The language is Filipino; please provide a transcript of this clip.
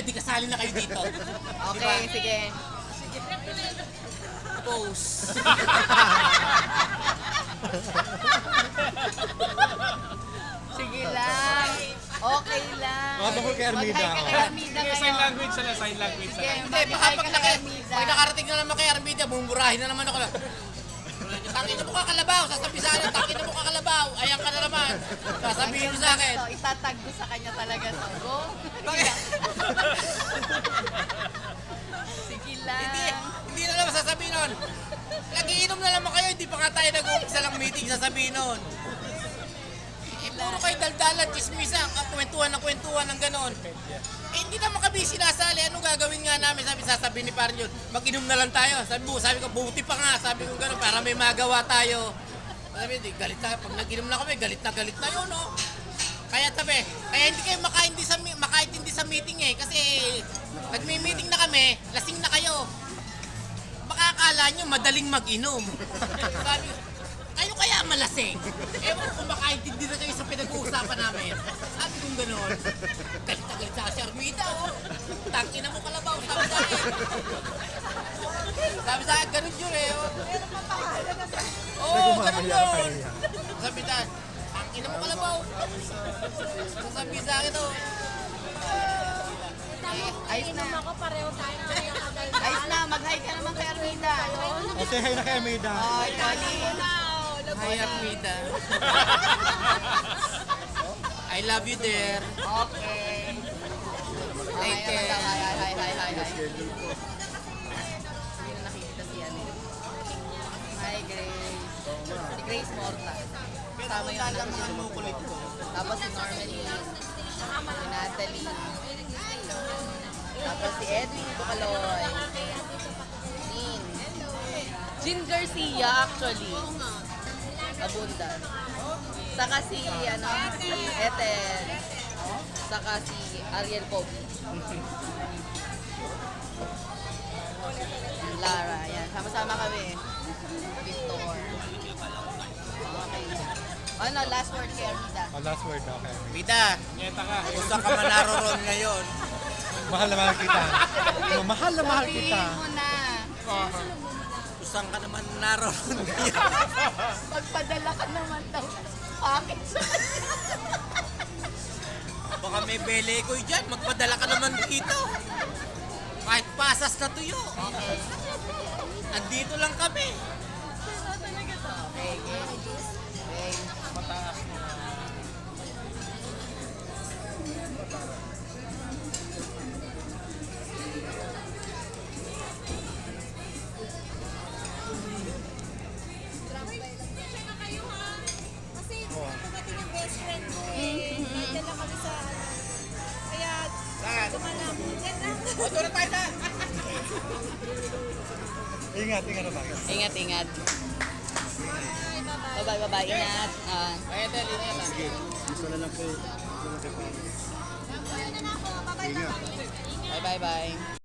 di kasali na kayo dito. Okay, sige. Pose. Sige lang. Okay lang. Mga tungkol kay Armida. Mag-hi ka kay Armida Sign ngayon. language sila, sign language Sige, sila. Hindi, baka mag-hi ka kay Armida. pag nakarating na naman kay Armida, bumurahin na naman ako. Tangin na mo kakalabaw, sasabihin sa akin, tangin na mo kakalabaw, ayan ka na naman. Sasabihin mo sa akin. So, itatag ko sa kanya talaga to. Go. Bakit? Sige lang. Hindi na naman sasabihin nun. Nagiinom na naman kayo, hindi pa nga tayo nag-uumpisa lang meeting, sasabihin nun. Puro kayo daldalan, chismisan, kwentuhan ng ganon. Hindi naman kami sinasali. Anong gagawin nga namin? Sasabihin ni Parang yun, mag-inom na lang tayo. Sabi ko, buti pa nga. Sabi ko ganon, para may magawa tayo. Sabi, galit na. Pag nag-inom na kami, galit na yun, no? Kaya hindi kayo makaintindi sa meeting eh. Kasi, nagmi-meeting na kami, lasing na kayo. Baka akala nyo, madaling mag-inom. Sabi ko, kayo kaya malasing. Ewan ko kung makaintindi na kayo sa pinag-uusapan namin. Sabi kong gano'n. Galit sa si Armida, oh. Tangin na mo kalabaw, sabi sa akin. Sabi sa akin, gano'n yun eh, oh. Oo, gano'n yun. Sabi sa akin, tangin na mo kalabaw. Sabi sa akin, oh. Ayos na. Ako pareho tayo na Ayos na. Mag-hi ka naman kay Armida. O, say hi na kay Armida. Oh, Tony. Hi, Armida. I love you, dear. Okay. Take care. Hi. Hindi na nakikita si ano. Hi, Grace. Si Grace Morta. Kasama yung anak niya. Ang kulit ko. Tapos si Normanine. Si Natalie. Tapos si Edwin Bucaloy. Jean Garcia actually. Abundan. Saka si Ethel. Saka si Ariel Kobe. Lara, yan. Sama-sama kami. Victor. Okay. Ano, last word kay Armida. Oh, last word, okay. Armida, Nyeta ka. gusto ka man naroon ngayon. Mahal na mahal kita. Oh, mahal na mahal kita. Sabihin mo na. Gusto ka naman naroon ngayon. Magpadala ka naman daw. Bakit? Baka may bele ko dyan, magpadala ka naman dito. Kahit pasas na tuyo. Okay. Andito lang kami. Okay. Okay. Mataas na. Kasi dumating yung best friend ko eh. Nandala kami sa ano. Kaya dumanap. O, doon na tayo na. Ingat na bakit. Ingat. Bye-bye. Ingat. Kaya dali na lang. Gusto na lang po. Bye.